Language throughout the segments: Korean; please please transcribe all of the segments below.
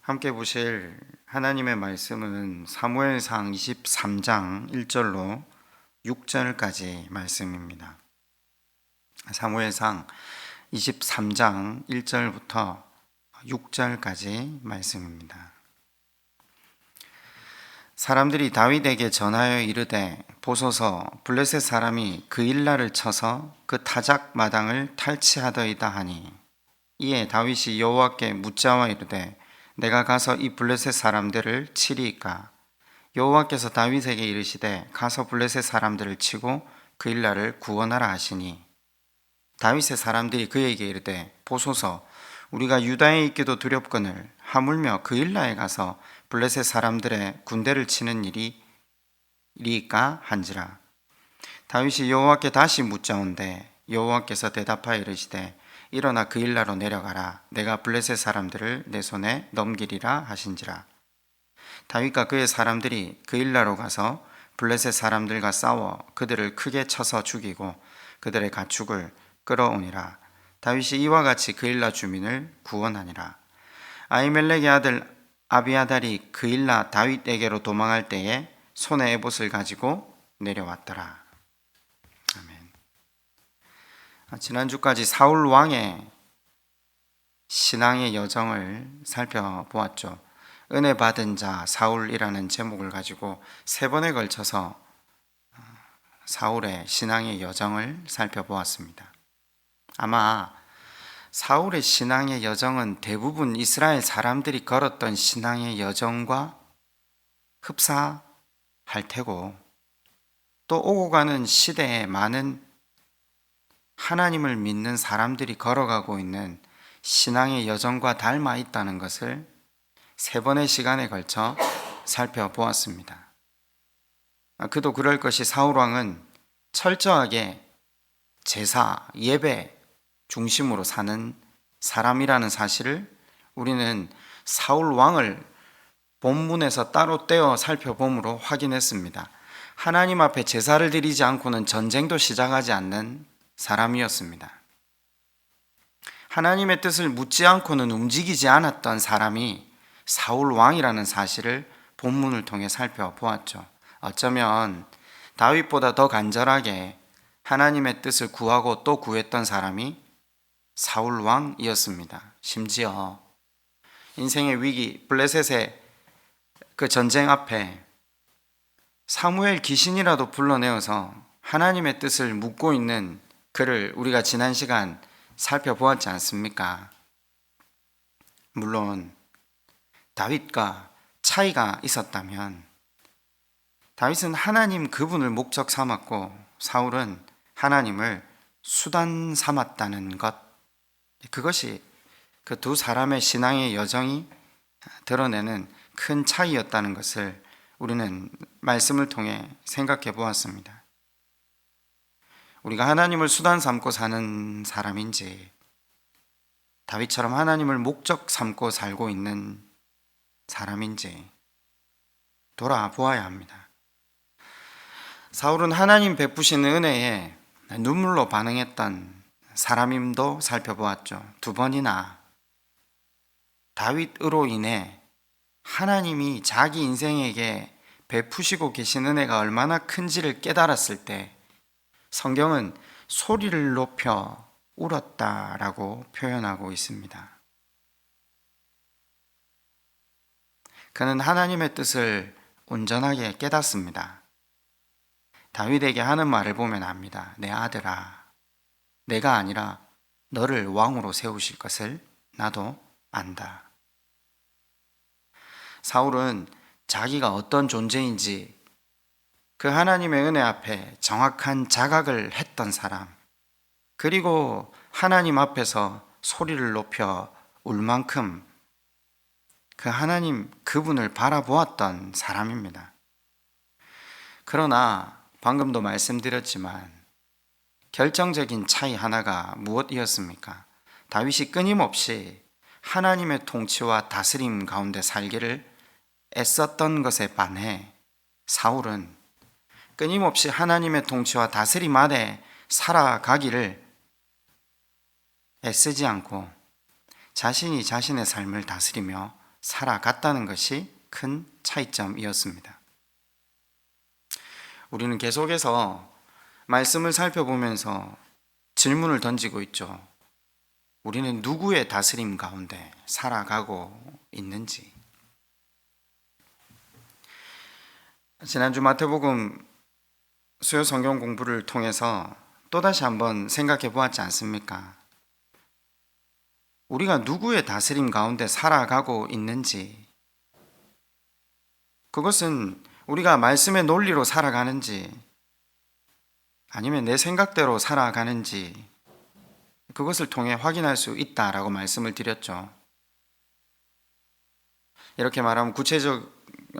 함께 보실 하나님의 말씀은 사무엘상 23장 1절로 6절까지 말씀입니다. 사무엘상 23장 1절부터 6절까지 말씀입니다. 사람들이 다윗에게 전하여 이르되 보소서 블레셋 사람이 그일라를 쳐서 그 타작 마당을 탈취하더이다 하니, 이에 다윗이 여호와께 묻자와 이르되 내가 가서 이 블레셋 사람들을 치리이까? 여호와께서 다윗에게 이르시되 가서 블레셋 사람들을 치고 그일라를 구원하라 하시니, 다윗의 사람들이 그에게 이르되 보소서 우리가 유다에 있기도 두렵거늘 하물며 그일라에 가서 블레셋 사람들의 군대를 치는 일이까 한지라. 다윗이 여호와께 다시 묻자온데 여호와께서 대답하여 이르시되 일어나 그일라로 내려가라. 내가 블레셋 사람들을 내 손에 넘기리라 하신지라. 다윗과 그의 사람들이 그일라로 가서 블레셋 사람들과 싸워 그들을 크게 쳐서 죽이고 그들의 가축을 끌어오니라. 다윗이 이와 같이 그일라 주민을 구원하니라. 아히멜렉의 아들 아비아달이 그일라 다윗에게로 도망할 때에 손에 에봇을 가지고 내려왔더라. 아멘. 지난주까지 사울 왕의 신앙의 여정을 살펴보았죠. 은혜 받은 자 사울이라는 제목을 가지고 세 번에 걸쳐서 사울의 신앙의 여정을 살펴보았습니다. 아마 사울의 신앙의 여정은 대부분 이스라엘 사람들이 걸었던 신앙의 여정과 흡사할 테고, 또 오고 가는 시대에 많은 하나님을 믿는 사람들이 걸어가고 있는 신앙의 여정과 닮아 있다는 것을 세 번의 시간에 걸쳐 살펴보았습니다. 그도 그럴 것이 사울왕은 철저하게 제사, 예배 중심으로 사는 사람이라는 사실을 우리는 사울왕을 본문에서 따로 떼어 살펴봄으로 확인했습니다. 하나님 앞에 제사를 드리지 않고는 전쟁도 시작하지 않는 사람이었습니다. 하나님의 뜻을 묻지 않고는 움직이지 않았던 사람이 사울왕이라는 사실을 본문을 통해 살펴보았죠. 어쩌면 다윗보다 더 간절하게 하나님의 뜻을 구하고 또 구했던 사람이 사울왕이었습니다. 심지어 인생의 위기, 블레셋의 그 전쟁 앞에 사무엘 귀신이라도 불러내어서 하나님의 뜻을 묻고 있는 그를 우리가 지난 시간 살펴보았지 않습니까? 물론 다윗과 차이가 있었다면 다윗은 하나님 그분을 목적 삼았고 사울은 하나님을 수단 삼았다는 것, 그것이 그 두 사람의 신앙의 여정이 드러내는 큰 차이였다는 것을 우리는 말씀을 통해 생각해 보았습니다. 우리가 하나님을 수단 삼고 사는 사람인지 다윗처럼 하나님을 목적 삼고 살고 있는 사람인지 돌아보아야 합니다. 사울은 하나님 베푸시는 은혜에 눈물로 반응했던 사람임도 살펴보았죠. 두 번이나 다윗으로 인해 하나님이 자기 인생에게 베푸시고 계신 은혜가 얼마나 큰지를 깨달았을 때 성경은 소리를 높여 울었다라고 표현하고 있습니다. 그는 하나님의 뜻을 온전하게 깨닫습니다. 다윗에게 하는 말을 보면 압니다. 내 아들아, 내가 아니라 너를 왕으로 세우실 것을 나도 안다. 사울은 자기가 어떤 존재인지 그 하나님의 은혜 앞에 정확한 자각을 했던 사람, 그리고 하나님 앞에서 소리를 높여 울 만큼 그 하나님 그분을 바라보았던 사람입니다. 그러나 방금도 말씀드렸지만 결정적인 차이 하나가 무엇이었습니까? 다윗이 끊임없이 하나님의 통치와 다스림 가운데 살기를 애썼던 것에 반해 사울은 끊임없이 하나님의 통치와 다스림 아래 살아가기를 애쓰지 않고 자신이 자신의 삶을 다스리며 살아갔다는 것이 큰 차이점이었습니다. 우리는 계속해서 말씀을 살펴보면서 질문을 던지고 있죠. 우리는 누구의 다스림 가운데 살아가고 있는지. 지난주 마태복음 수요 성경 공부를 통해서 또다시 한번 생각해 보았지 않습니까? 우리가 누구의 다스림 가운데 살아가고 있는지, 그것은 우리가 말씀의 논리로 살아가는지 아니면 내 생각대로 살아가는지, 그것을 통해 확인할 수 있다라고 말씀을 드렸죠. 이렇게 말하면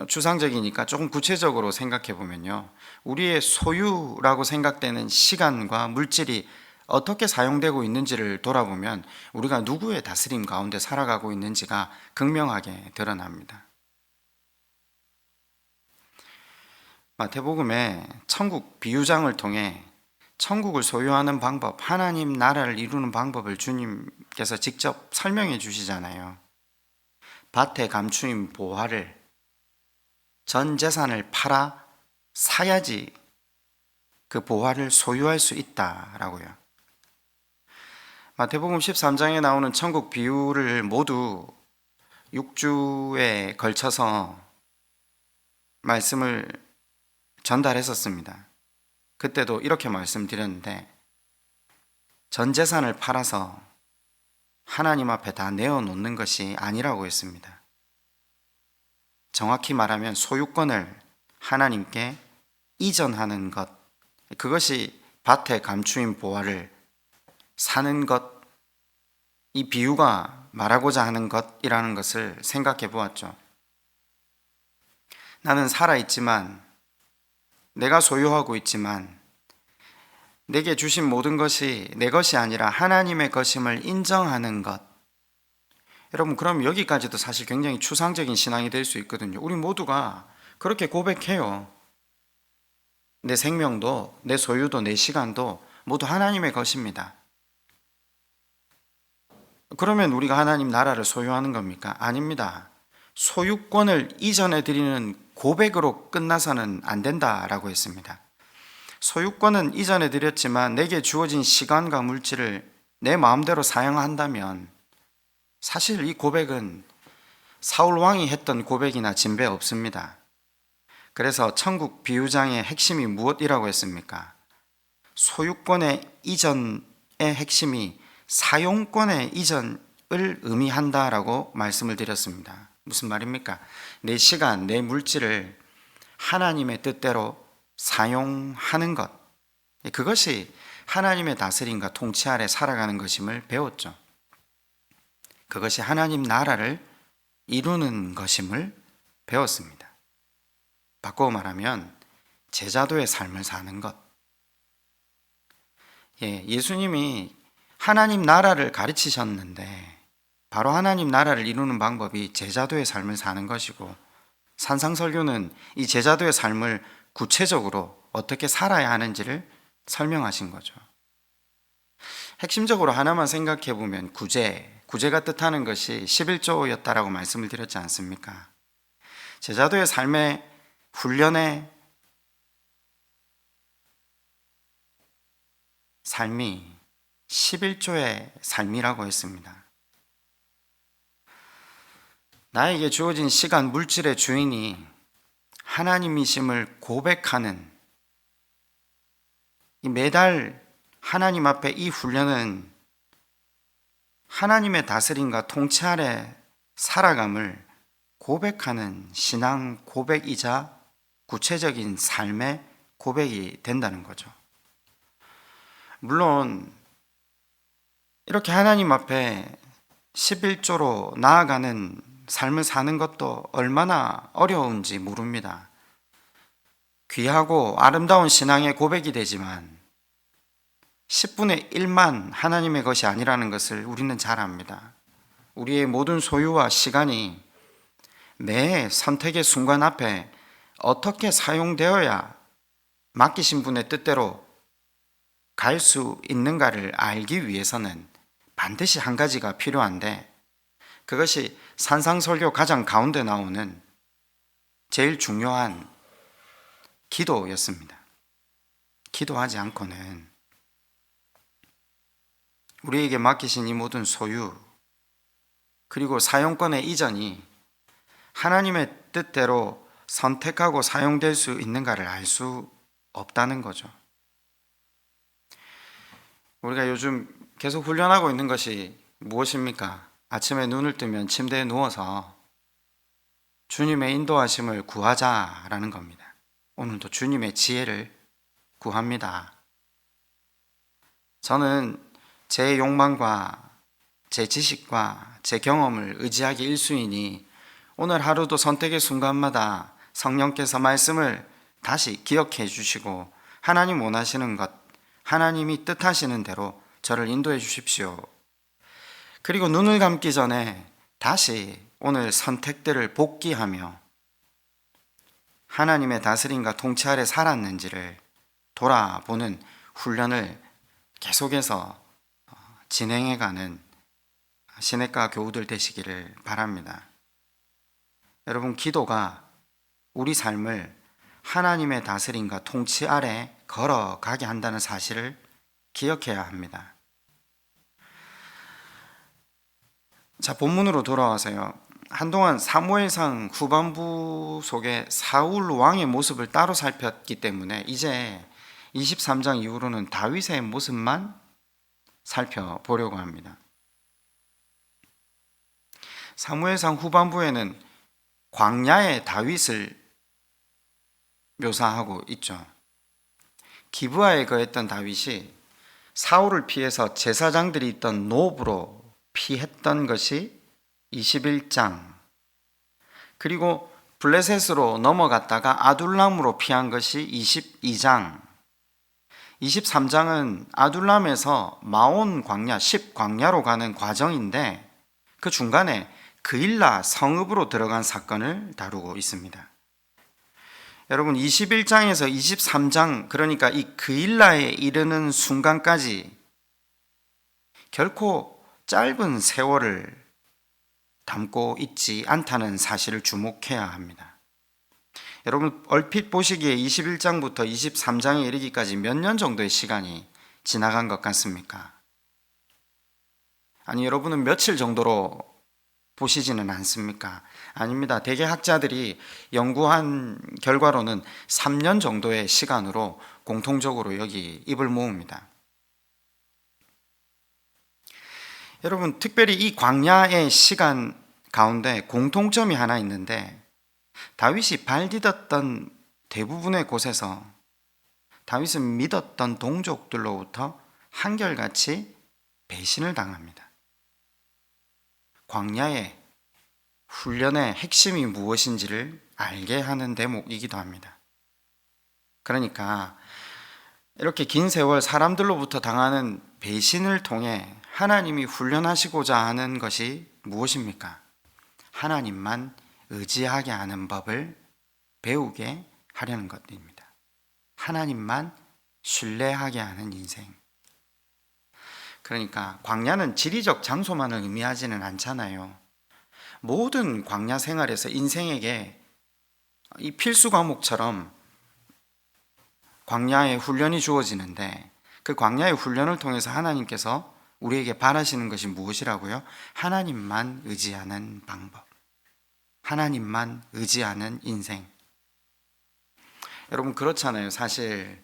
추상적이니까 조금 구체적으로 생각해 보면요, 우리의 소유라고 생각되는 시간과 물질이 어떻게 사용되고 있는지를 돌아보면 우리가 누구의 다스림 가운데 살아가고 있는지가 극명하게 드러납니다. 마태복음에 천국 비유장을 통해 천국을 소유하는 방법, 하나님 나라를 이루는 방법을 주님께서 직접 설명해 주시잖아요. 밭에 감추인 보화를, 전 재산을 팔아 사야지 그 보화를 소유할 수 있다라고요. 마태복음 13장에 나오는 천국 비유를 모두 6주에 걸쳐서 말씀을 전달했었습니다. 그때도 이렇게 말씀드렸는데, 전 재산을 팔아서 하나님 앞에 다 내어놓는 것이 아니라고 했습니다. 정확히 말하면 소유권을 하나님께 이전하는 것, 그것이 밭에 감추인 보화를 사는 것, 이 비유가 말하고자 하는 것이라는 것을 생각해 보았죠. 나는 살아있지만, 내가 소유하고 있지만, 내게 주신 모든 것이 내 것이 아니라 하나님의 것임을 인정하는 것. 여러분, 그럼 여기까지도 사실 굉장히 추상적인 신앙이 될 수 있거든요. 우리 모두가 그렇게 고백해요. 내 생명도, 내 소유도, 내 시간도 모두 하나님의 것입니다. 그러면 우리가 하나님 나라를 소유하는 겁니까? 아닙니다. 소유권을 이전해 드리는 고백으로 끝나서는 안 된다라고 했습니다. 소유권은 이전해 드렸지만 내게 주어진 시간과 물질을 내 마음대로 사용한다면 사실 이 고백은 사울 왕이 했던 고백이나 진배 없습니다. 그래서 천국 비유장의 핵심이 무엇이라고 했습니까? 소유권의 이전의 핵심이 사용권의 이전을 의미한다라고 말씀을 드렸습니다. 무슨 말입니까? 내 시간, 내 물질을 하나님의 뜻대로 사용하는 것, 그것이 하나님의 다스림과 통치 아래 살아가는 것임을 배웠죠. 그것이 하나님 나라를 이루는 것임을 배웠습니다. 바꿔 말하면 제자도의 삶을 사는 것. 예수님이 하나님 나라를 가르치셨는데 바로 하나님 나라를 이루는 방법이 제자도의 삶을 사는 것이고, 산상설교는 이 제자도의 삶을 구체적으로 어떻게 살아야 하는지를 설명하신 거죠. 핵심적으로 하나만 생각해 보면 구제가 뜻하는 것이 11조였다라고 말씀을 드렸지 않습니까? 제자도의 삶의 훈련의 삶이 11조의 삶이라고 했습니다. 나에게 주어진 시간, 물질의 주인이 하나님이심을 고백하는, 매달 하나님 앞에 이 훈련은 하나님의 다스림과 통치 아래 살아감을 고백하는 신앙 고백이자 구체적인 삶의 고백이 된다는 거죠. 물론 이렇게 하나님 앞에 11조로 나아가는 삶을 사는 것도 얼마나 어려운지 모릅니다. 귀하고 아름다운 신앙의 고백이 되지만 10분의 1만 하나님의 것이 아니라는 것을 우리는 잘 압니다. 우리의 모든 소유와 시간이 매 선택의 순간 앞에 어떻게 사용되어야 맡기신 분의 뜻대로 갈 수 있는가를 알기 위해서는 반드시 한 가지가 필요한데, 그것이 산상설교 가장 가운데 나오는 제일 중요한 기도였습니다. 기도하지 않고는 우리에게 맡기신 이 모든 소유 그리고 사용권의 이전이 하나님의 뜻대로 선택하고 사용될 수 있는가를 알 수 없다는 거죠. 우리가 요즘 계속 훈련하고 있는 것이 무엇입니까? 아침에 눈을 뜨면 침대에 누워서 주님의 인도하심을 구하자라는 겁니다. 오늘도 주님의 지혜를 구합니다. 저는 제 욕망과 제 지식과 제 경험을 의지하기 1순위니 오늘 하루도 선택의 순간마다 성령께서 말씀을 다시 기억해 주시고 하나님 원하시는 것, 하나님이 뜻하시는 대로 저를 인도해 주십시오. 그리고 눈을 감기 전에 다시 오늘 선택들을 복기하며 하나님의 다스림과 통치 아래 살았는지를 돌아보는 훈련을 계속해서 진행해가는 시내가 교우들 되시기를 바랍니다. 여러분, 기도가 우리 삶을 하나님의 다스림과 통치 아래 걸어가게 한다는 사실을 기억해야 합니다. 자, 본문으로 돌아와서요. 한동안 사무엘상 후반부 속에 사울 왕의 모습을 따로 살폈기 때문에 이제 23장 이후로는 다윗의 모습만 살펴보려고 합니다. 사무엘상 후반부에는 광야의 다윗을 묘사하고 있죠. 기브아에 거했던 다윗이 사울을 피해서 제사장들이 있던 노브로 피했던 것이 21장, 그리고 블레셋으로 넘어갔다가 아둘람으로 피한 것이 22장, 23장은 아둘람에서 마온 광야, 10광야로 가는 과정인데 그 중간에 그일라 성읍으로 들어간 사건을 다루고 있습니다. 여러분, 21장에서 23장, 그러니까 이 그일라에 이르는 순간까지 결코 짧은 세월을 담고 있지 않다는 사실을 주목해야 합니다. 여러분, 얼핏 보시기에 21장부터 23장에 이르기까지 몇 년 정도의 시간이 지나간 것 같습니까? 아니, 여러분은 며칠 정도로 보시지는 않습니까? 아닙니다. 대개 학자들이 연구한 결과로는 3년 정도의 시간으로 공통적으로 여기 입을 모읍니다. 여러분, 특별히 이 광야의 시간 가운데 공통점이 하나 있는데 다윗이 발 디뎠던 대부분의 곳에서 다윗은 믿었던 동족들로부터 한결같이 배신을 당합니다. 광야의 훈련의 핵심이 무엇인지를 알게 하는 대목이기도 합니다. 그러니까 이렇게 긴 세월 사람들로부터 당하는 배신을 통해 하나님이 훈련하시고자 하는 것이 무엇입니까? 하나님만 의지하게 하는 법을 배우게 하려는 것입니다. 하나님만 신뢰하게 하는 인생. 그러니까 광야는 지리적 장소만을 의미하지는 않잖아요. 모든 광야 생활에서 인생에게 이 필수 과목처럼 광야의 훈련이 주어지는데 그 광야의 훈련을 통해서 하나님께서 우리에게 바라시는 것이 무엇이라고요? 하나님만 의지하는 방법, 하나님만 의지하는 인생. 여러분, 그렇잖아요. 사실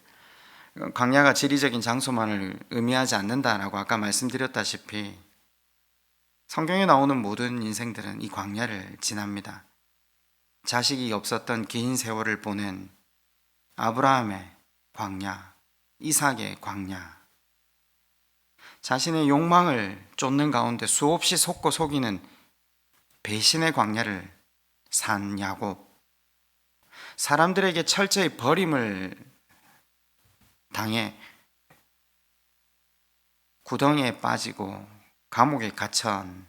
광야가 지리적인 장소만을 의미하지 않는다라고 아까 말씀드렸다시피 성경에 나오는 모든 인생들은 이 광야를 지납니다. 자식이 없었던 긴 세월을 보낸 아브라함의 광야, 이삭의 광야, 자신의 욕망을 쫓는 가운데 수없이 속고 속이는 배신의 광야를 산 야곱, 사람들에게 철저히 버림을 당해 구덩이에 빠지고 감옥에 갇힌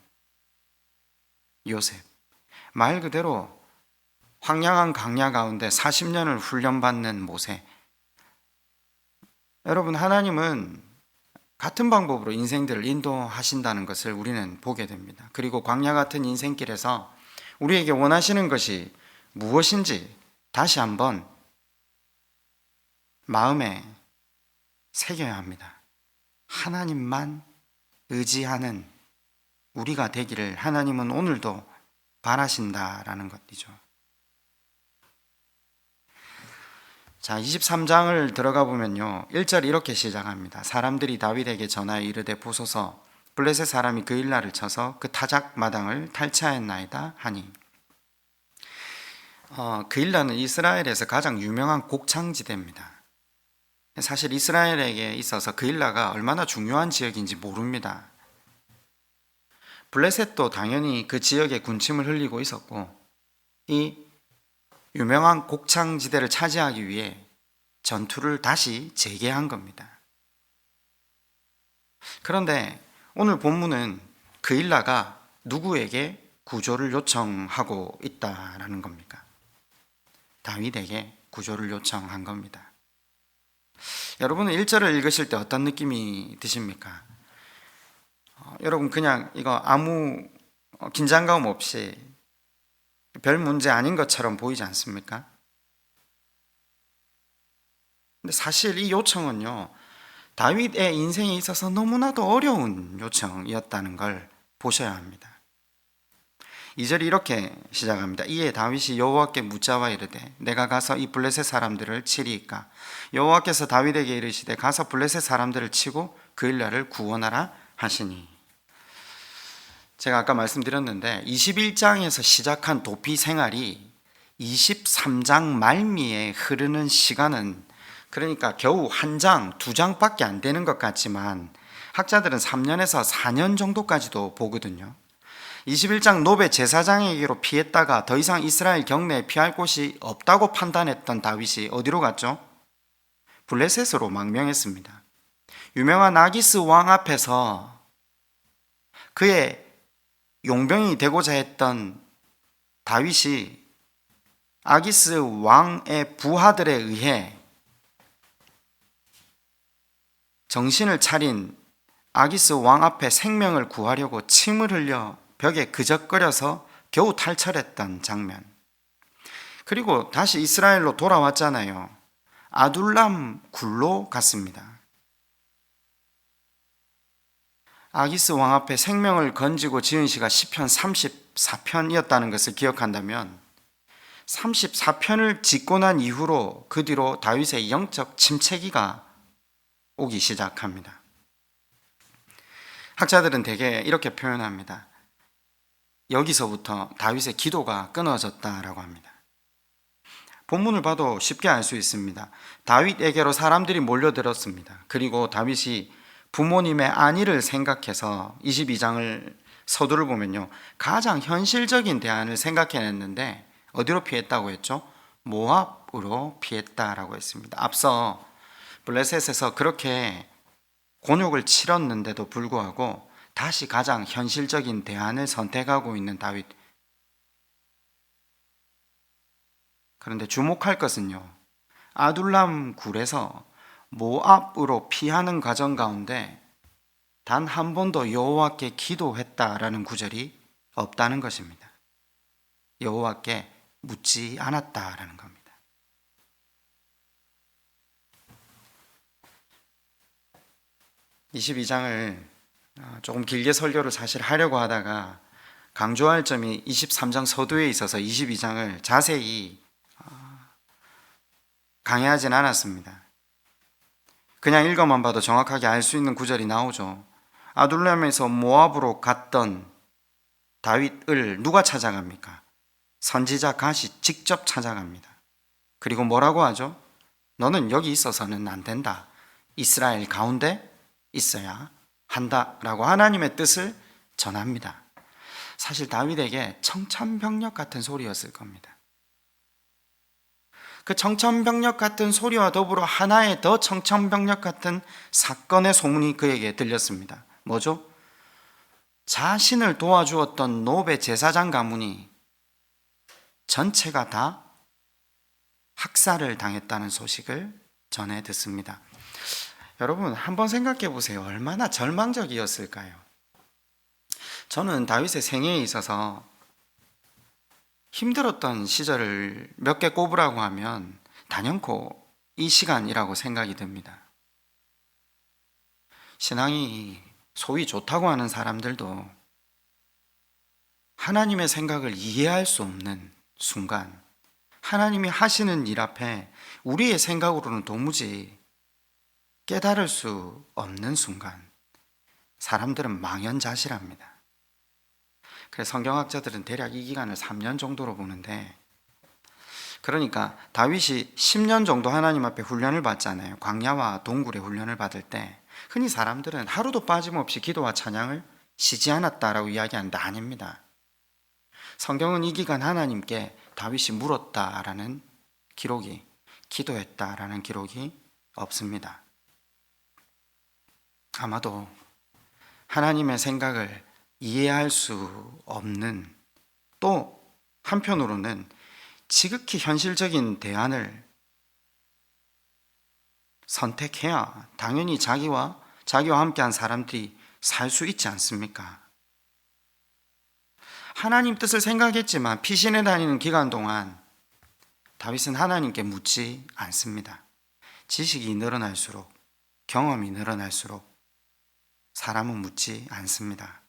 요셉, 말 그대로 황량한 광야 가운데 40년을 훈련받는 모세. 여러분, 하나님은 같은 방법으로 인생들을 인도하신다는 것을 우리는 보게 됩니다. 그리고 광야 같은 인생길에서 우리에게 원하시는 것이 무엇인지 다시 한번 마음에 새겨야 합니다. 하나님만 의지하는 우리가 되기를 하나님은 오늘도 바라신다라는 것이죠. 자, 23장을 들어가 보면요, 1절 이렇게 시작합니다. 사람들이 다윗에게 전하여 이르되 보소서 블레셋 사람이 그 일날을 쳐서 그 타작 마당을 탈취하였나이다 하니. 그 일라는 이스라엘에서 가장 유명한 곡창지대입니다. 사실 이스라엘에게 있어서 그 일라가 얼마나 중요한 지역인지 모릅니다. 블레셋도 당연히 그 지역에 군침을 흘리고 있었고, 이 유명한 곡창지대를 차지하기 위해 전투를 다시 재개한 겁니다. 그런데 오늘 본문은 그 일라가 누구에게 구조를 요청하고 있다라는 겁니까? 다윗에게 구조를 요청한 겁니다. 여러분은 1절을 읽으실 때 어떤 느낌이 드십니까? 여러분 그냥 이거 아무 긴장감 없이 별 문제 아닌 것처럼 보이지 않습니까? 근데 사실 이 요청은요, 다윗의 인생에 있어서 너무나도 어려운 요청이었다는 걸 보셔야 합니다. 2절이 이렇게 시작합니다. 이에 다윗이 여호와께 묻자와 이르되 내가 가서 이 블레셋 사람들을 치리이까? 여호와께서 다윗에게 이르시되 가서 블레셋 사람들을 치고 그 일날을 구원하라 하시니. 제가 아까 말씀드렸는데 21장에서 시작한 도피 생활이 23장 말미에 흐르는 시간은, 그러니까 겨우 한 장, 두 장밖에 안 되는 것 같지만 학자들은 3년에서 4년 정도까지도 보거든요. 21장 노베 제사장에게로 피했다가 더 이상 이스라엘 경내에 피할 곳이 없다고 판단했던 다윗이 어디로 갔죠? 블레셋으로 망명했습니다. 유명한 아기스 왕 앞에서 그의 용병이 되고자 했던 다윗이 아기스 왕의 부하들에 의해 정신을 차린 아기스 왕 앞에 생명을 구하려고 침을 흘려 벽에 그적거려서 겨우 탈출했던 장면. 그리고 다시 이스라엘로 돌아왔잖아요. 아둘람 굴로 갔습니다. 아기스 왕 앞에 생명을 건지고 지은 시가 시편 34편이었다는 것을 기억한다면 34편을 짓고 난 이후로 그 뒤로 다윗의 영적 침체기가 오기 시작합니다. 학자들은 대개 이렇게 표현합니다. 여기서부터 다윗의 기도가 끊어졌다라고 합니다. 본문을 봐도 쉽게 알 수 있습니다. 다윗에게로 사람들이 몰려들었습니다. 그리고 다윗이 부모님의 안위를 생각해서 22장을 서두를 보면요, 가장 현실적인 대안을 생각해냈는데 어디로 피했다고 했죠? 모압으로 피했다라고 했습니다. 앞서 블레셋에서 그렇게 곤욕을 치렀는데도 불구하고 다시 가장 현실적인 대안을 선택하고 있는 다윗. 그런데 주목할 것은요, 아둘람 굴에서 모압으로 피하는 과정 가운데 단 한 번도 여호와께 기도했다라는 구절이 없다는 것입니다. 여호와께 묻지 않았다라는 겁니다. (22장을) 조금 길게 설교를 사실 하려고 하다가 강조할 점이 23장 서두에 있어서 22장을 자세히 강의하진 않았습니다. 그냥 읽어만 봐도 정확하게 알 수 있는 구절이 나오죠. 아둘람에서 모압으로 갔던 다윗을 누가 찾아갑니까? 선지자 갓이 직접 찾아갑니다. 그리고 뭐라고 하죠? 너는 여기 있어서는 안 된다. 이스라엘 가운데 있어야 한다라고 하나님의 뜻을 전합니다. 사실 다윗에게 청천벽력 같은 소리였을 겁니다. 그 청천벽력 같은 소리와 더불어 하나의 더 청천벽력 같은 사건의 소문이 그에게 들렸습니다. 뭐죠? 자신을 도와주었던 노베 제사장 가문이 전체가 다 학살을 당했다는 소식을 전해 듣습니다. 여러분 한번 생각해 보세요. 얼마나 절망적이었을까요? 저는 다윗의 생애에 있어서 힘들었던 시절을 몇 개 꼽으라고 하면 단연코 이 시간이라고 생각이 듭니다. 신앙이 소위 좋다고 하는 사람들도 하나님의 생각을 이해할 수 없는 순간, 하나님이 하시는 일 앞에 우리의 생각으로는 도무지 깨달을 수 없는 순간, 사람들은 망연자실합니다. 그래서 성경학자들은 대략 이 기간을 3년 정도로 보는데, 그러니까 다윗이 10년 정도 하나님 앞에 훈련을 받잖아요. 광야와 동굴의 훈련을 받을 때 흔히 사람들은 하루도 빠짐없이 기도와 찬양을 쉬지 않았다라고 이야기하는데 아닙니다. 성경은 이 기간 하나님께 다윗이 물었다라는 기록이, 기도했다라는 기록이 없습니다. 아마도 하나님의 생각을 이해할 수 없는, 또 한편으로는 지극히 현실적인 대안을 선택해야 당연히 자기와 함께한 사람들이 살 수 있지 않습니까? 하나님 뜻을 생각했지만 피신해 다니는 기간 동안 다윗은 하나님께 묻지 않습니다. 지식이 늘어날수록, 경험이 늘어날수록 사람은 묻지 않습니다.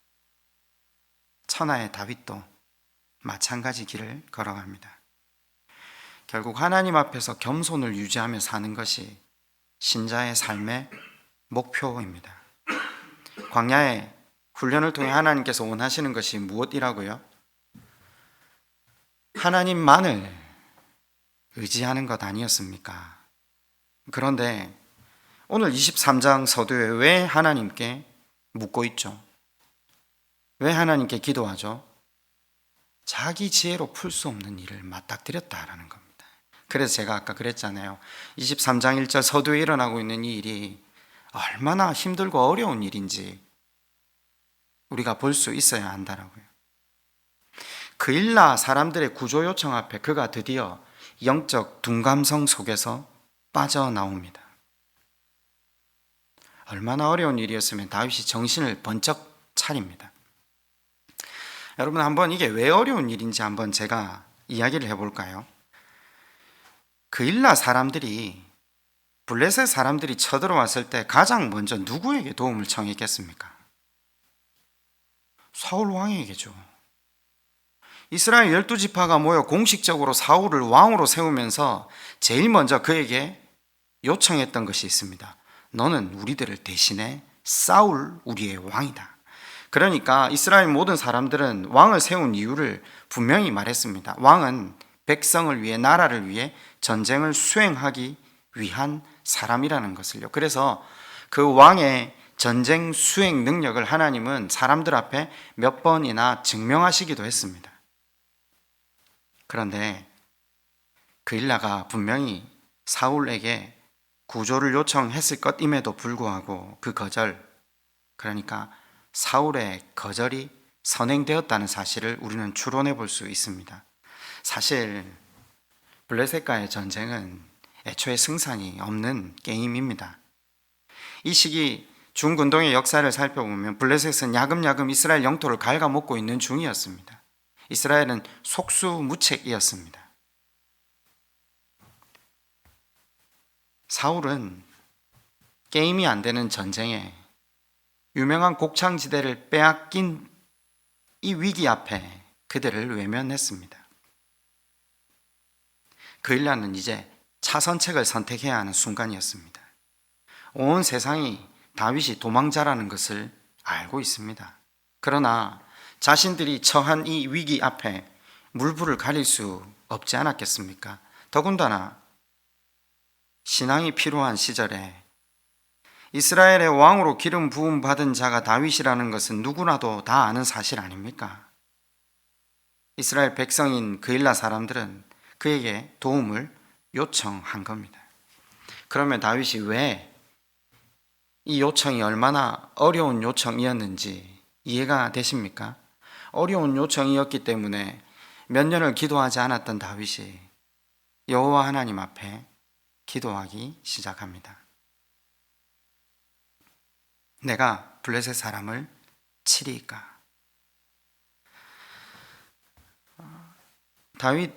천하의 다윗도 마찬가지 길을 걸어갑니다. 결국 하나님 앞에서 겸손을 유지하며 사는 것이 신자의 삶의 목표입니다. 광야의 훈련을 통해 하나님께서 원하시는 것이 무엇이라고요? 하나님만을 의지하는 것 아니었습니까? 그런데 오늘 23장 서두에 왜 하나님께 묻고 있죠? 왜 하나님께 기도하죠? 자기 지혜로 풀 수 없는 일을 맞닥뜨렸다라는 겁니다. 그래서 제가 아까 그랬잖아요. 23장 1절 서두에 일어나고 있는 이 일이 얼마나 힘들고 어려운 일인지 우리가 볼 수 있어야 한다라고요. 그일라 사람들의 구조 요청 앞에 그가 드디어 영적 둔감성 속에서 빠져나옵니다. 얼마나 어려운 일이었으면 다윗이 정신을 번쩍 차립니다. 여러분 한번 이게 왜 어려운 일인지 한번 제가 이야기를 해볼까요? 그일라 사람들이, 블레셋 사람들이 쳐들어왔을 때 가장 먼저 누구에게 도움을 청했겠습니까? 사울 왕에게죠. 이스라엘 12지파가 모여 공식적으로 사울을 왕으로 세우면서 제일 먼저 그에게 요청했던 것이 있습니다. 너는 우리들을 대신해 싸울 우리의 왕이다. 그러니까 이스라엘 모든 사람들은 왕을 세운 이유를 분명히 말했습니다. 왕은 백성을 위해, 나라를 위해 전쟁을 수행하기 위한 사람이라는 것을요. 그래서 그 왕의 전쟁 수행 능력을 하나님은 사람들 앞에 몇 번이나 증명하시기도 했습니다. 그런데 그일라가 분명히 사울에게 구조를 요청했을 것임에도 불구하고 그 거절, 그러니까 사울의 거절이 선행되었다는 사실을 우리는 추론해 볼 수 있습니다. 사실 블레셋과의 전쟁은 애초에 승산이 없는 게임입니다. 이 시기 중근동의 역사를 살펴보면 블레셋은 야금야금 이스라엘 영토를 갉아먹고 있는 중이었습니다. 이스라엘은 속수무책이었습니다. 사울은 게임이 안 되는 전쟁에 유명한 곡창지대를 빼앗긴 이 위기 앞에 그들을 외면했습니다. 그일라는 이제 차선책을 선택해야 하는 순간이었습니다. 온 세상이 다윗이 도망자라는 것을 알고 있습니다. 그러나 자신들이 처한 이 위기 앞에 물불을 가릴 수 없지 않았겠습니까? 더군다나 신앙이 필요한 시절에 이스라엘의 왕으로 기름 부음 받은 자가 다윗이라는 것은 누구나도 다 아는 사실 아닙니까? 이스라엘 백성인 그일라 사람들은 그에게 도움을 요청한 겁니다. 그러면 다윗이 왜 이 요청이 얼마나 어려운 요청이었는지 이해가 되십니까? 어려운 요청이었기 때문에 몇 년을 기도하지 않았던 다윗이 여호와 하나님 앞에 기도하기 시작합니다. 내가 블레셋 사람을 치리이까. 다윗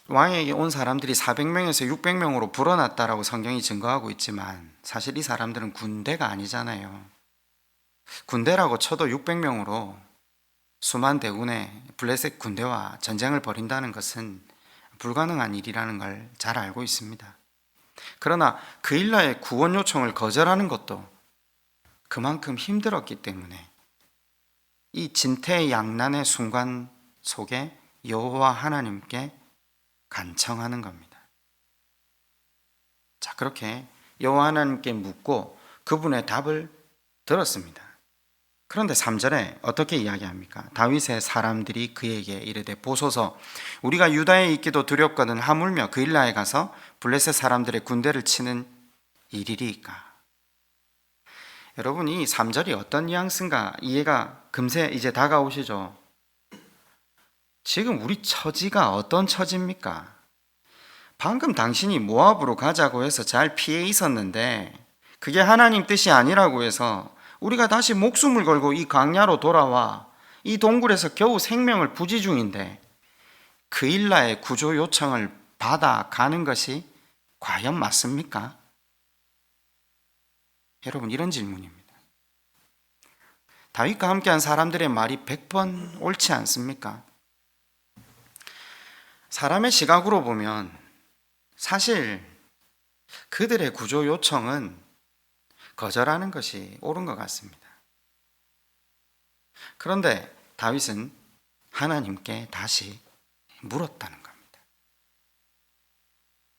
왕에게 온 사람들이 400명에서 600명으로 불어났다라고 성경이 증거하고 있지만 사실 이 사람들은 군대가 아니잖아요. 군대라고 쳐도 600명으로 수만 대군의 블레셋 군대와 전쟁을 벌인다는 것은 불가능한 일이라는 걸 잘 알고 있습니다. 그러나 그일라의 구원 요청을 거절하는 것도 그만큼 힘들었기 때문에 이 진퇴양난의 순간 속에 여호와 하나님께 간청하는 겁니다. 자, 그렇게 여호와 하나님께 묻고 그분의 답을 들었습니다. 그런데 3절에 어떻게 이야기합니까? 다윗의 사람들이 그에게 이르되 보소서 우리가 유다에 있기도 두렵거든 하물며 그일라에 가서 블레셋 사람들의 군대를 치는 일이리이까. 여러분, 이 3절이 어떤 뉘앙스인가 이해가 금세 이제 다가오시죠? 지금 우리 처지가 어떤 처지입니까? 방금 당신이 모압으로 가자고 해서 잘 피해 있었는데 그게 하나님 뜻이 아니라고 해서 우리가 다시 목숨을 걸고 이 광야로 돌아와 이 동굴에서 겨우 생명을 부지 중인데 그일라의 구조 요청을 받아가는 것이 과연 맞습니까? 여러분, 이런 질문입니다. 다윗과 함께한 사람들의 말이 100번 옳지 않습니까? 사람의 시각으로 보면 사실 그들의 구조 요청은 거절하는 것이 옳은 것 같습니다. 그런데 다윗은 하나님께 다시 물었다는 겁니다.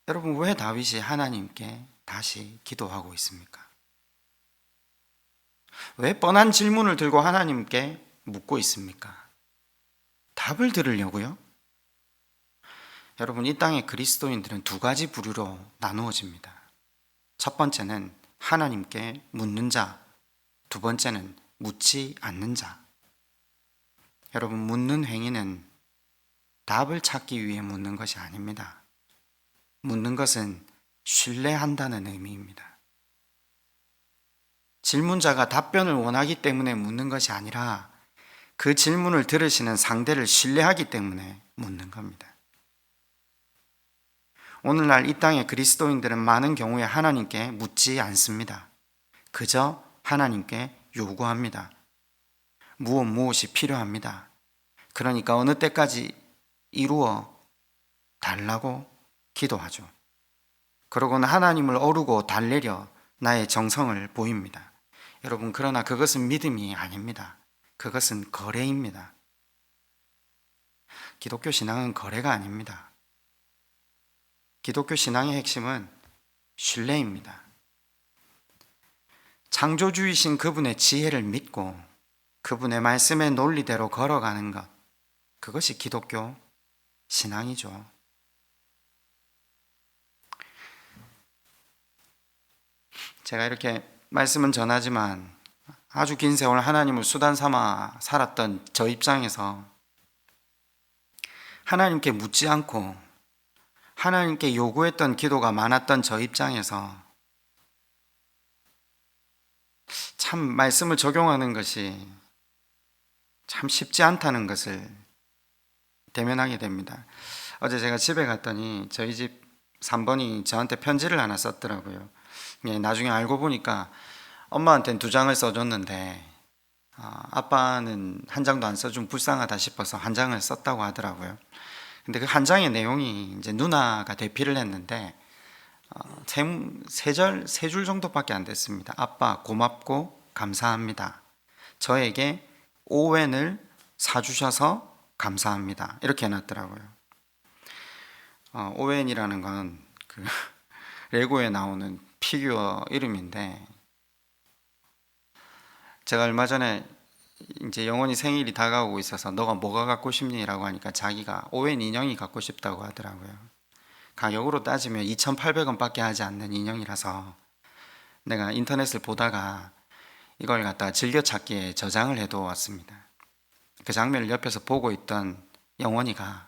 여러분, 왜 다윗이 하나님께 다시 기도하고 있습니까? 왜 뻔한 질문을 들고 하나님께 묻고 있습니까? 답을 들으려고요? 여러분, 이 땅의 그리스도인들은 두 가지 부류로 나누어집니다. 첫 번째는 하나님께 묻는 자, 두 번째는 묻지 않는 자. 여러분, 묻는 행위는 답을 찾기 위해 묻는 것이 아닙니다. 묻는 것은 신뢰한다는 의미입니다. 질문자가 답변을 원하기 때문에 묻는 것이 아니라 그 질문을 들으시는 상대를 신뢰하기 때문에 묻는 겁니다. 오늘날 이 땅의 그리스도인들은 많은 경우에 하나님께 묻지 않습니다. 그저 하나님께 요구합니다. 무엇이 필요합니다. 그러니까 어느 때까지 이루어 달라고 기도하죠. 그러고는 하나님을 어루고 달래려 나의 정성을 보입니다. 여러분, 그러나 그것은 믿음이 아닙니다. 그것은 거래입니다. 기독교 신앙은 거래가 아닙니다. 기독교 신앙의 핵심은 신뢰입니다. 창조주이신 그분의 지혜를 믿고 그분의 말씀의 논리대로 걸어가는 것, 그것이 기독교 신앙이죠. 제가 이렇게 말씀은 전하지만 아주 긴 세월 하나님을 수단 삼아 살았던 저 입장에서 하나님께 묻지 않고 하나님께 요구했던 기도가 많았던 저 입장에서 참 말씀을 적용하는 것이 참 쉽지 않다는 것을 대면하게 됩니다. 어제 제가 집에 갔더니 저희 집 3번이 저한테 편지를 하나 썼더라고요. 나중에 알고 보니까 엄마한테는 2장을 써줬는데 아빠는 한 장도 안 써주면 불쌍하다 싶어서 한 장을 썼다고 하더라고요. 근데 그 한 장의 내용이 이제 누나가 대피를 했는데 세 줄 정도밖에 안 됐습니다. 아빠 고맙고 감사합니다. 저에게 오웬을 사주셔서 감사합니다. 이렇게 해놨더라고요. 오웬이라는 건 그 레고에 나오는 피규어 이름인데 제가 얼마 전에 이제 영원히 생일이 다가오고 있어서 너가 뭐가 갖고 싶니? 라고 하니까 자기가 오웬 인형이 갖고 싶다고 하더라고요. 가격으로 따지면 2,800원 밖에 하지 않는 인형이라서 내가 인터넷을 보다가 이걸 갖다가 즐겨찾기에 저장을 해두었습니다. 그 장면을 옆에서 보고 있던 영원이가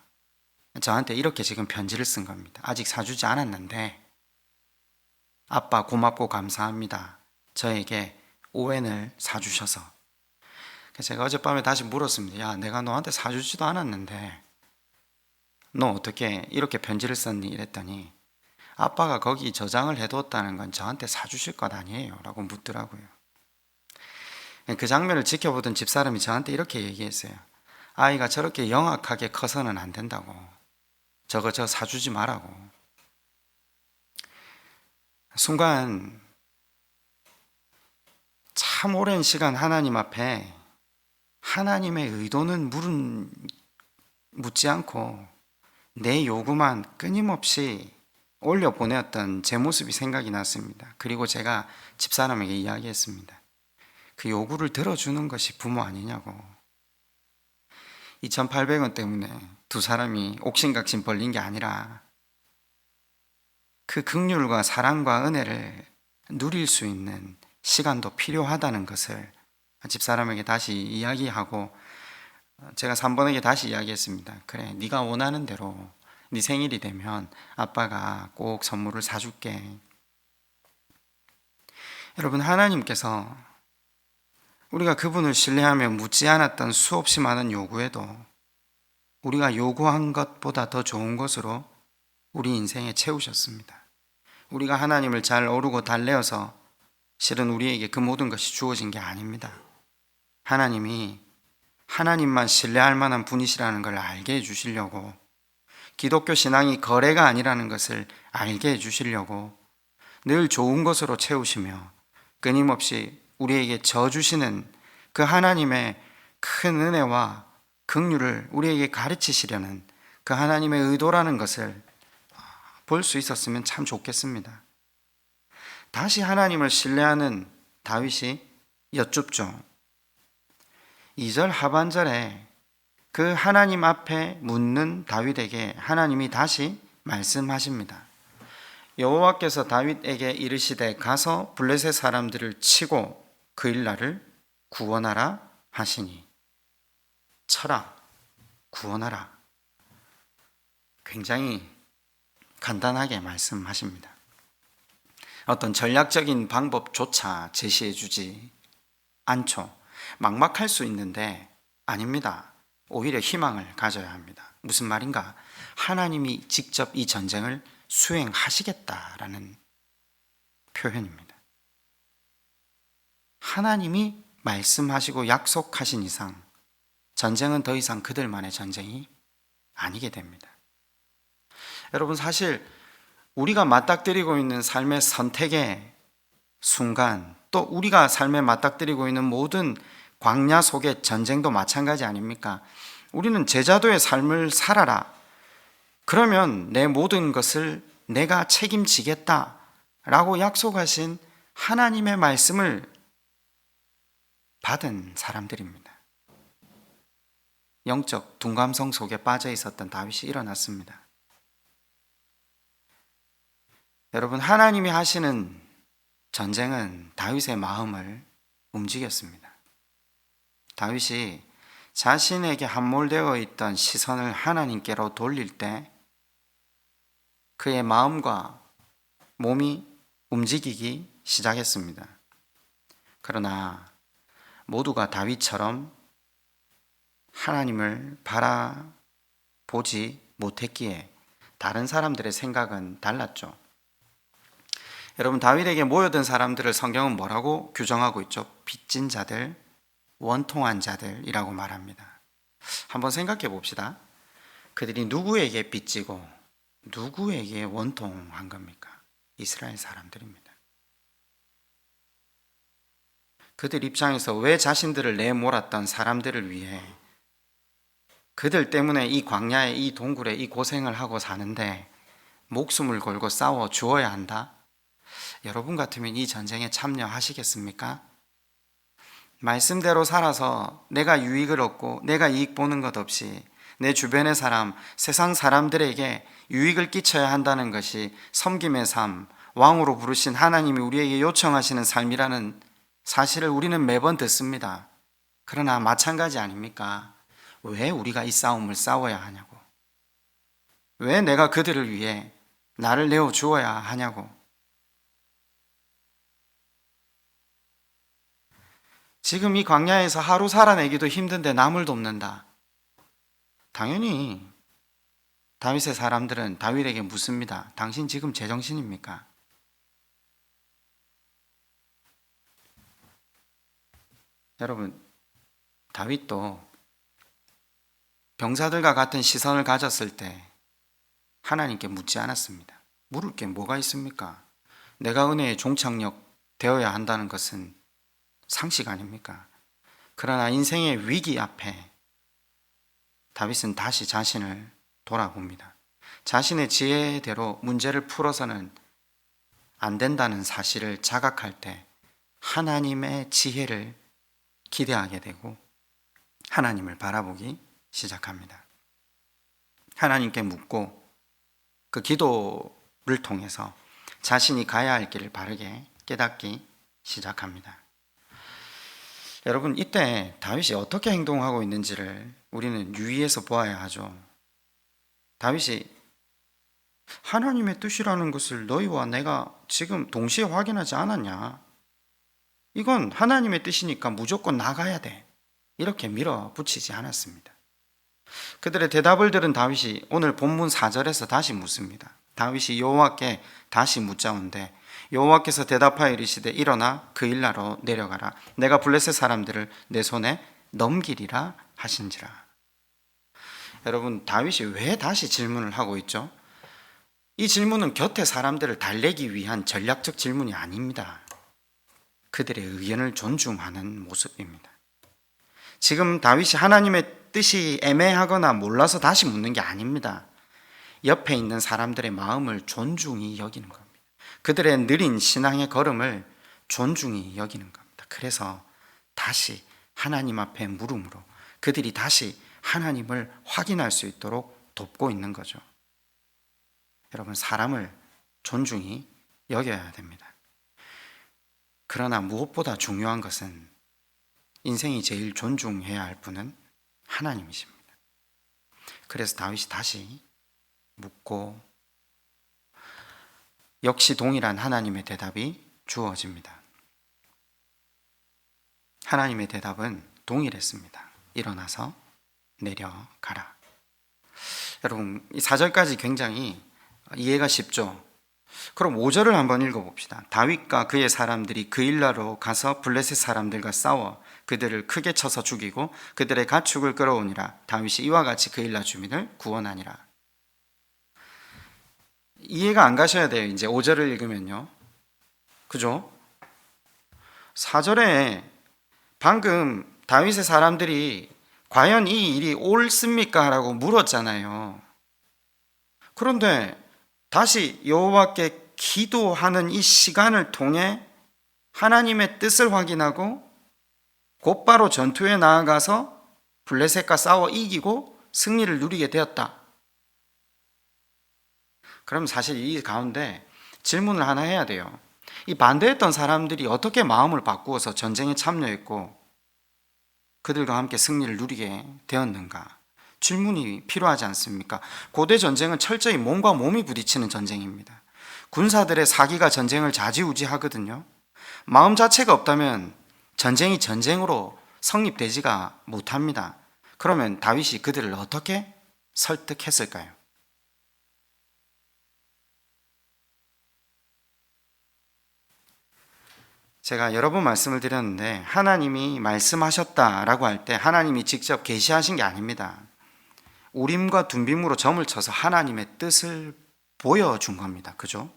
저한테 이렇게 지금 편지를 쓴 겁니다. 아직 사주지 않았는데 아빠 고맙고 감사합니다. 저에게 오웬을 사주셔서. 제가 어젯밤에 다시 물었습니다. 야, 내가 너한테 사주지도 않았는데 너 어떻게 이렇게 편지를 썼니? 이랬더니 아빠가 거기 저장을 해뒀다는 건 저한테 사주실 것 아니에요 라고 묻더라고요. 그 장면을 지켜보던 집사람이 저한테 이렇게 얘기했어요. 아이가 저렇게 영악하게 커서는 안 된다고. 저거 저 사주지 말라고. 순간 참 오랜 시간 하나님 앞에 하나님의 의도는 묻지 않고 내 요구만 끊임없이 올려보냈던 제 모습이 생각이 났습니다. 그리고 제가 집사람에게 이야기했습니다. 그 요구를 들어주는 것이 부모 아니냐고. 2,800원 때문에 두 사람이 옥신각신 벌린 게 아니라 그 긍휼과 사랑과 은혜를 누릴 수 있는 시간도 필요하다는 것을 집사람에게 다시 이야기하고 제가 3번에게 다시 이야기했습니다. 그래, 네가 원하는 대로 네 생일이 되면 아빠가 꼭 선물을 사줄게. 여러분, 하나님께서 우리가 그분을 신뢰하며 묻지 않았던 수없이 많은 요구에도 우리가 요구한 것보다 더 좋은 것으로 우리 인생에 채우셨습니다. 우리가 하나님을 잘 오르고 달래어서 실은 우리에게 그 모든 것이 주어진 게 아닙니다. 하나님이 하나님만 신뢰할 만한 분이시라는 걸 알게 해주시려고, 기독교 신앙이 거래가 아니라는 것을 알게 해주시려고 늘 좋은 것으로 채우시며 끊임없이 우리에게 져주시는 그 하나님의 큰 은혜와 긍휼을 우리에게 가르치시려는 그 하나님의 의도라는 것을 볼 수 있었으면 참 좋겠습니다. 다시 하나님을 신뢰하는 다윗이 여쭙죠. 2절 하반절에 그 하나님 앞에 묻는 다윗에게 하나님이 다시 말씀하십니다. 여호와께서 다윗에게 이르시되 가서 블레셋 사람들을 치고 그 일날을 구원하라 하시니. 쳐라, 구원하라. 굉장히 간단하게 말씀하십니다. 어떤 전략적인 방법조차 제시해 주지 않죠. 막막할 수 있는데 아닙니다. 오히려 희망을 가져야 합니다. 무슨 말인가? 하나님이 직접 이 전쟁을 수행하시겠다라는 표현입니다. 하나님이 말씀하시고 약속하신 이상 전쟁은 더 이상 그들만의 전쟁이 아니게 됩니다. 여러분, 사실 우리가 맞닥뜨리고 있는 삶의 선택의 순간, 또 우리가 삶에 맞닥뜨리고 있는 모든 광야 속의 전쟁도 마찬가지 아닙니까? 우리는 제자도의 삶을 살아라. 그러면 내 모든 것을 내가 책임지겠다 라고 약속하신 하나님의 말씀을 받은 사람들입니다. 영적 둔감성 속에 빠져 있었던 다윗이 일어났습니다. 여러분, 하나님이 하시는 전쟁은 다윗의 마음을 움직였습니다. 다윗이 자신에게 함몰되어 있던 시선을 하나님께로 돌릴 때 그의 마음과 몸이 움직이기 시작했습니다. 그러나 모두가 다윗처럼 하나님을 바라보지 못했기에 다른 사람들의 생각은 달랐죠. 여러분, 다윗에게 모여든 사람들을 성경은 뭐라고 규정하고 있죠? 빚진 자들, 원통한 자들이라고 말합니다. 한번 생각해 봅시다. 그들이 누구에게 빚지고 누구에게 원통한 겁니까? 이스라엘 사람들입니다. 그들 입장에서 왜 자신들을 내몰았던 사람들을 위해 그들 때문에 이 광야에, 이 동굴에 이 고생을 하고 사는데 목숨을 걸고 싸워 주어야 한다? 여러분 같으면 이 전쟁에 참여하시겠습니까? 말씀대로 살아서 내가 유익을 얻고 내가 이익 보는 것 없이 내 주변의 사람, 세상 사람들에게 유익을 끼쳐야 한다는 것이 섬김의 삶, 왕으로 부르신 하나님이 우리에게 요청하시는 삶이라는 사실을 우리는 매번 듣습니다. 그러나 마찬가지 아닙니까? 왜 우리가 이 싸움을 싸워야 하냐고. 왜 내가 그들을 위해 나를 내어 주어야 하냐고. 지금 이 광야에서 하루 살아내기도 힘든데 남을 돕는다. 당연히 다윗의 사람들은 다윗에게 묻습니다. 당신 지금 제정신입니까? 여러분, 다윗도 병사들과 같은 시선을 가졌을 때 하나님께 묻지 않았습니다. 물을 게 뭐가 있습니까? 내가 은혜의 종착역 되어야 한다는 것은 상식 아닙니까? 그러나 인생의 위기 앞에 다윗은 다시 자신을 돌아봅니다. 자신의 지혜대로 문제를 풀어서는 안 된다는 사실을 자각할 때 하나님의 지혜를 기대하게 되고 하나님을 바라보기 시작합니다. 하나님께 묻고 그 기도를 통해서 자신이 가야 할 길을 바르게 깨닫기 시작합니다. 여러분, 이때 다윗이 어떻게 행동하고 있는지를 우리는 유의해서 보아야 하죠. 다윗이 하나님의 뜻이라는 것을 너희와 내가 지금 동시에 확인하지 않았냐? 이건 하나님의 뜻이니까 무조건 나가야 돼. 이렇게 밀어붙이지 않았습니다. 그들의 대답을 들은 다윗이 오늘 본문 4절에서 다시 묻습니다. 다윗이 여호와께 다시 묻자온데 여호와께서 대답하여 이르시되 일어나 그 일나로 내려가라. 내가 블레셋 사람들을 내 손에 넘기리라 하신지라. 여러분, 다윗이 왜 다시 질문을 하고 있죠? 이 질문은 곁에 사람들을 달래기 위한 전략적 질문이 아닙니다. 그들의 의견을 존중하는 모습입니다. 지금 다윗이 하나님의 뜻이 애매하거나 몰라서 다시 묻는 게 아닙니다. 옆에 있는 사람들의 마음을 존중히 여기는 겁니다. 그들의 느린 신앙의 걸음을 존중히 여기는 겁니다. 그래서 다시 하나님 앞에 물음으로 그들이 다시 하나님을 확인할 수 있도록 돕고 있는 거죠. 여러분, 사람을 존중히 여겨야 됩니다. 그러나 무엇보다 중요한 것은 인생이 제일 존중해야 할 분은 하나님이십니다. 그래서 다윗이 다시 묻고 역시 동일한 하나님의 대답이 주어집니다. 하나님의 대답은 동일했습니다. 일어나서 내려가라. 여러분, 이 4절까지 굉장히 이해가 쉽죠? 그럼 5절을 한번 읽어봅시다. 다윗과 그의 사람들이 그 일나로 가서 블레셋 사람들과 싸워 그들을 크게 쳐서 죽이고 그들의 가축을 끌어오니라. 다윗이 이와 같이 그 일나 주민을 구원하니라. 이해가 안 가셔야 돼요. 이제 5절을 읽으면요. 그죠? 4절에 방금 다윗의 사람들이 과연 이 일이 옳습니까? 라고 물었잖아요. 그런데 다시 여호와께 기도하는 이 시간을 통해 하나님의 뜻을 확인하고 곧바로 전투에 나아가서 블레셋과 싸워 이기고 승리를 누리게 되었다. 그럼 사실 이 가운데 질문을 하나 해야 돼요. 이 반대했던 사람들이 어떻게 마음을 바꾸어서 전쟁에 참여했고 그들과 함께 승리를 누리게 되었는가? 질문이 필요하지 않습니까? 고대 전쟁은 철저히 몸과 몸이 부딪히는 전쟁입니다. 군사들의 사기가 전쟁을 좌지우지하거든요. 마음 자체가 없다면 전쟁이 전쟁으로 성립되지가 못합니다. 그러면 다윗이 그들을 어떻게 설득했을까요? 제가 여러 번 말씀을 드렸는데 하나님이 말씀하셨다라고 할 때 하나님이 직접 계시하신 게 아닙니다. 우림과 둠빔으로 점을 쳐서 하나님의 뜻을 보여준 겁니다. 그죠?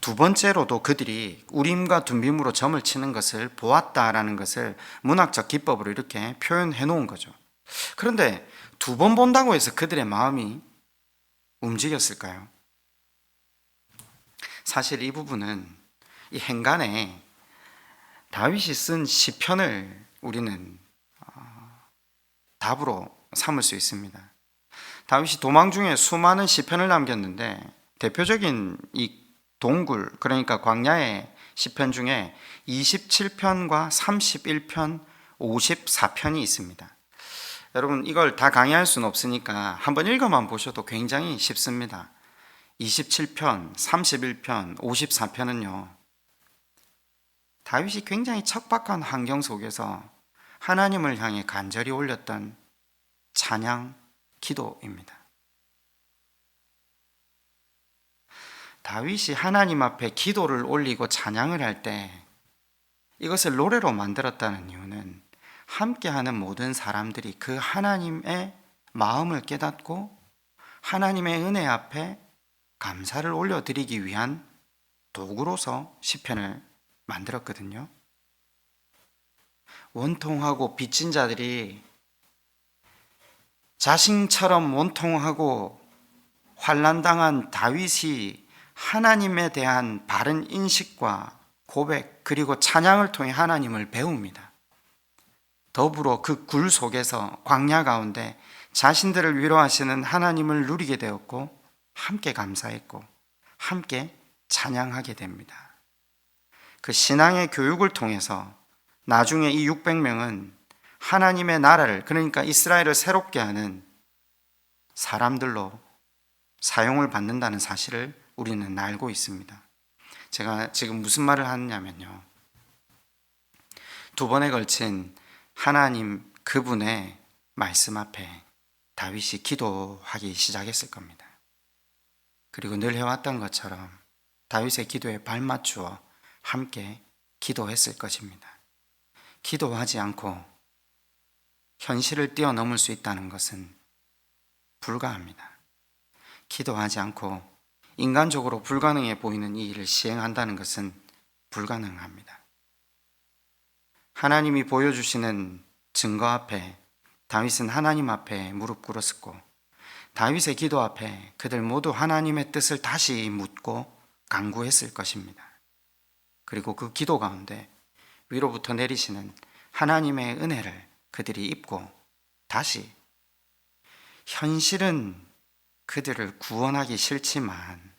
두 번째로도 그들이 우림과 둠빔으로 점을 치는 것을 보았다라는 것을 문학적 기법으로 이렇게 표현해 놓은 거죠. 그런데 두 번 본다고 해서 그들의 마음이 움직였을까요? 사실 이 부분은 이 행간에 다윗이 쓴 시편을 우리는 답으로 삼을 수 있습니다. 다윗이 도망 중에 수많은 시편을 남겼는데 대표적인 이 동굴, 그러니까 광야의 시편 중에 27편과 31편, 54편이 있습니다. 여러분, 이걸 다 강의할 수는 없으니까 한번 읽어만 보셔도 굉장히 쉽습니다. 27편, 31편, 54편은요 다윗이 굉장히 척박한 환경 속에서 하나님을 향해 간절히 올렸던 찬양, 기도입니다. 다윗이 하나님 앞에 기도를 올리고 찬양을 할 때 이것을 노래로 만들었다는 이유는 함께하는 모든 사람들이 그 하나님의 마음을 깨닫고 하나님의 은혜 앞에 감사를 올려드리기 위한 도구로서 시편을 만들었거든요. 원통하고 빚진 자들이 자신처럼 원통하고 환난당한 다윗이 하나님에 대한 바른 인식과 고백 그리고 찬양을 통해 하나님을 배웁니다. 더불어 그 굴 속에서 광야 가운데 자신들을 위로하시는 하나님을 누리게 되었고 함께 감사했고 함께 찬양하게 됩니다. 그 신앙의 교육을 통해서 나중에 이 600명은 하나님의 나라를, 그러니까 이스라엘을 새롭게 하는 사람들로 사용을 받는다는 사실을 우리는 알고 있습니다. 제가 지금 무슨 말을 하느냐면요, 두 번에 걸친 하나님 그분의 말씀 앞에 다윗이 기도하기 시작했을 겁니다. 그리고 늘 해왔던 것처럼 다윗의 기도에 발맞추어 함께 기도했을 것입니다. 기도하지 않고 현실을 뛰어넘을 수 있다는 것은 불가합니다. 기도하지 않고 인간적으로 불가능해 보이는 이 일을 시행한다는 것은 불가능합니다. 하나님이 보여주시는 증거 앞에 다윗은 하나님 앞에 무릎 꿇었고 다윗의 기도 앞에 그들 모두 하나님의 뜻을 다시 묻고 간구했을 것입니다. 그리고 그 기도 가운데 위로부터 내리시는 하나님의 은혜를 그들이 입고 다시 현실은 그들을 구원하기 싫지만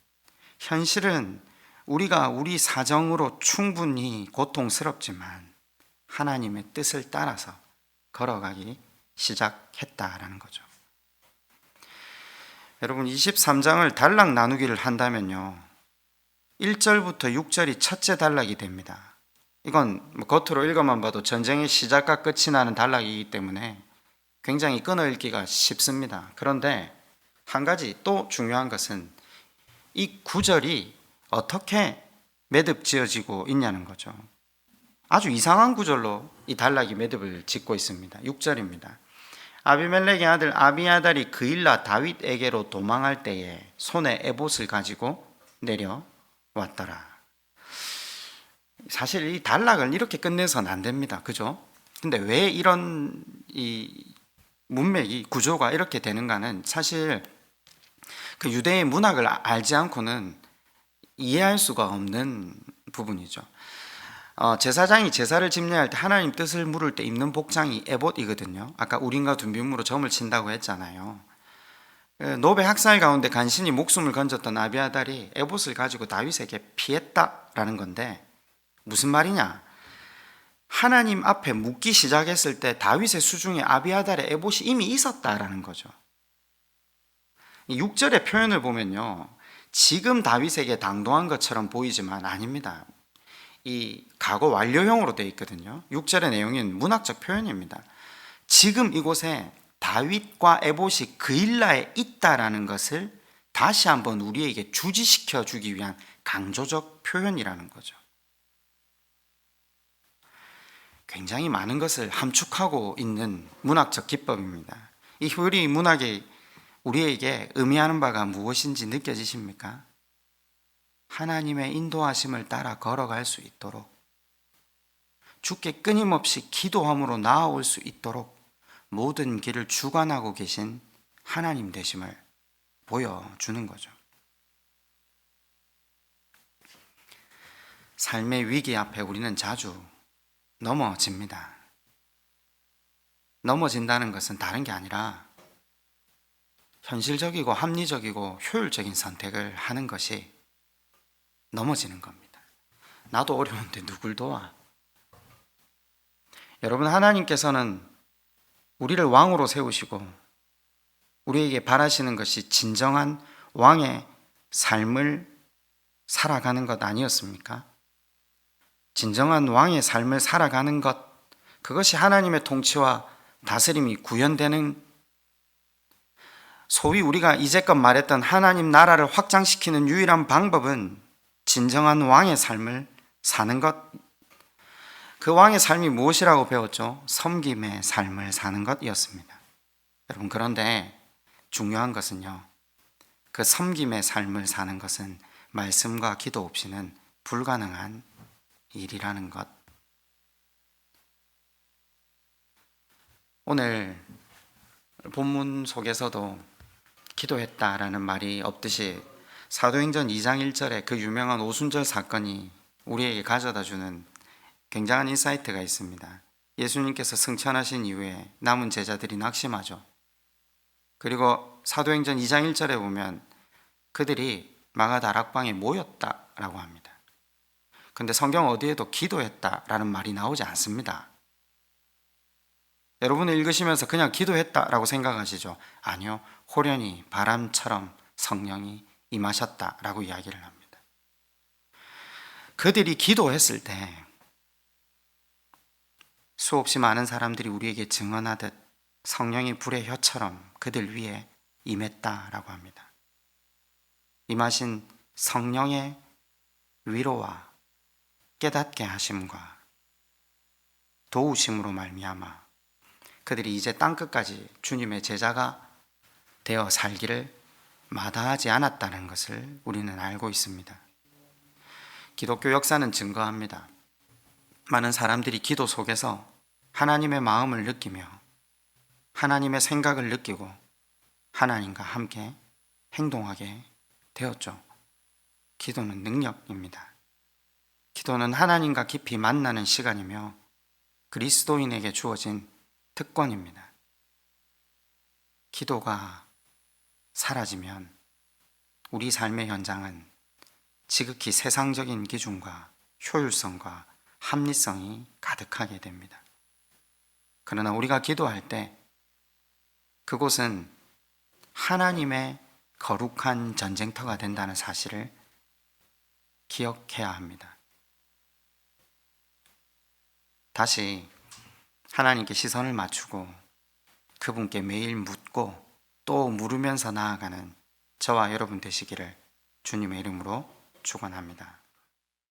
현실은 우리가 우리 사정으로 충분히 고통스럽지만 하나님의 뜻을 따라서 걸어가기 시작했다라는 거죠. 여러분 23장을 단락 나누기를 한다면요 1절부터 6절이 첫째 단락이 됩니다. 이건 겉으로 읽어만 봐도 전쟁의 시작과 끝이 나는 단락이기 때문에 굉장히 끊어읽기가 쉽습니다. 그런데 한 가지 또 중요한 것은 이 9절이 어떻게 매듭 지어지고 있냐는 거죠. 아주 이상한 구절로 이 단락이 매듭을 짓고 있습니다. 6절입니다. 아비멜렉의 아들 아비아달이 그일라 다윗에게로 도망할 때에 손에 에봇을 가지고 내려왔더라. 사실 이 단락을 이렇게 끝내서는 안 됩니다. 그죠? 근데 왜 이런 이 문맥이 구조가 이렇게 되는가는 사실 그 유대의 문학을 알지 않고는 이해할 수가 없는 부분이죠. 제사장이 제사를 집례할 때 하나님 뜻을 물을 때 입는 복장이 에봇이거든요. 아까 우림과 둠빔으로 점을 친다고 했잖아요. 노베 학살 가운데 간신히 목숨을 건졌던 아비아달이 에봇을 가지고 다윗에게 피했다라는 건데 무슨 말이냐? 하나님 앞에 묻기 시작했을 때 다윗의 수중에 아비아달의 에봇이 이미 있었다라는 거죠. 6절의 표현을 보면요 지금 다윗에게 당도한 것처럼 보이지만 아닙니다. 이 과거 완료형으로 되어 있거든요. 6절의 내용은 문학적 표현입니다. 지금 이곳에 다윗과 에봇이 그일라에 있다라는 것을 다시 한번 우리에게 주지시켜 주기 위한 강조적 표현이라는 거죠. 굉장히 많은 것을 함축하고 있는 문학적 기법입니다. 이 히브리 문학이 우리에게 의미하는 바가 무엇인지 느껴지십니까? 하나님의 인도하심을 따라 걸어갈 수 있도록 주께 끊임없이 기도함으로 나아올 수 있도록 모든 길을 주관하고 계신 하나님 되심을 보여주는 거죠. 삶의 위기 앞에 우리는 자주 넘어집니다. 넘어진다는 것은 다른 게 아니라 현실적이고 합리적이고 효율적인 선택을 하는 것이 넘어지는 겁니다. 나도 어려운데 누굴 도와? 여러분, 하나님께서는 우리를 왕으로 세우시고 우리에게 바라시는 것이 진정한 왕의 삶을 살아가는 것 아니었습니까? 진정한 왕의 삶을 살아가는 것, 그것이 하나님의 통치와 다스림이 구현되는, 소위 우리가 이제껏 말했던 하나님 나라를 확장시키는 유일한 방법은 진정한 왕의 삶을 사는 것. 그 왕의 삶이 무엇이라고 배웠죠? 섬김의 삶을 사는 것이었습니다. 여러분, 그런데 중요한 것은요, 그 섬김의 삶을 사는 것은 말씀과 기도 없이는 불가능한 일이라는 것. 오늘 본문 속에서도 기도했다라는 말이 없듯이 사도행전 2장 1절에 그 유명한 오순절 사건이 우리에게 가져다주는 굉장한 인사이트가 있습니다. 예수님께서 승천하신 이후에 남은 제자들이 낙심하죠. 그리고 사도행전 2장 1절에 보면 그들이 마가다락방에 모였다라고 합니다. 근데 성경 어디에도 기도했다라는 말이 나오지 않습니다. 여러분이 읽으시면서 그냥 기도했다라고 생각하시죠? 아니요, 호련히 바람처럼 성령이 임하셨다라고 이야기를 합니다. 그들이 기도했을 때 수없이 많은 사람들이 우리에게 증언하듯 성령이 불의 혀처럼 그들 위에 임했다라고 합니다. 임하신 성령의 위로와 깨닫게 하심과 도우심으로 말미암아 그들이 이제 땅끝까지 주님의 제자가 되어 살기를 마다하지 않았다는 것을 우리는 알고 있습니다. 기독교 역사는 증거합니다. 많은 사람들이 기도 속에서 하나님의 마음을 느끼며 하나님의 생각을 느끼고 하나님과 함께 행동하게 되었죠. 기도는 능력입니다. 기도는 하나님과 깊이 만나는 시간이며 그리스도인에게 주어진 특권입니다. 기도가 사라지면 우리 삶의 현장은 지극히 세상적인 기준과 효율성과 합리성이 가득하게 됩니다. 그러나 우리가 기도할 때 그곳은 하나님의 거룩한 전쟁터가 된다는 사실을 기억해야 합니다. 다시 하나님께 시선을 맞추고 그분께 매일 묻고 또 물으면서 나아가는 저와 여러분 되시기를 주님의 이름으로 축원합니다.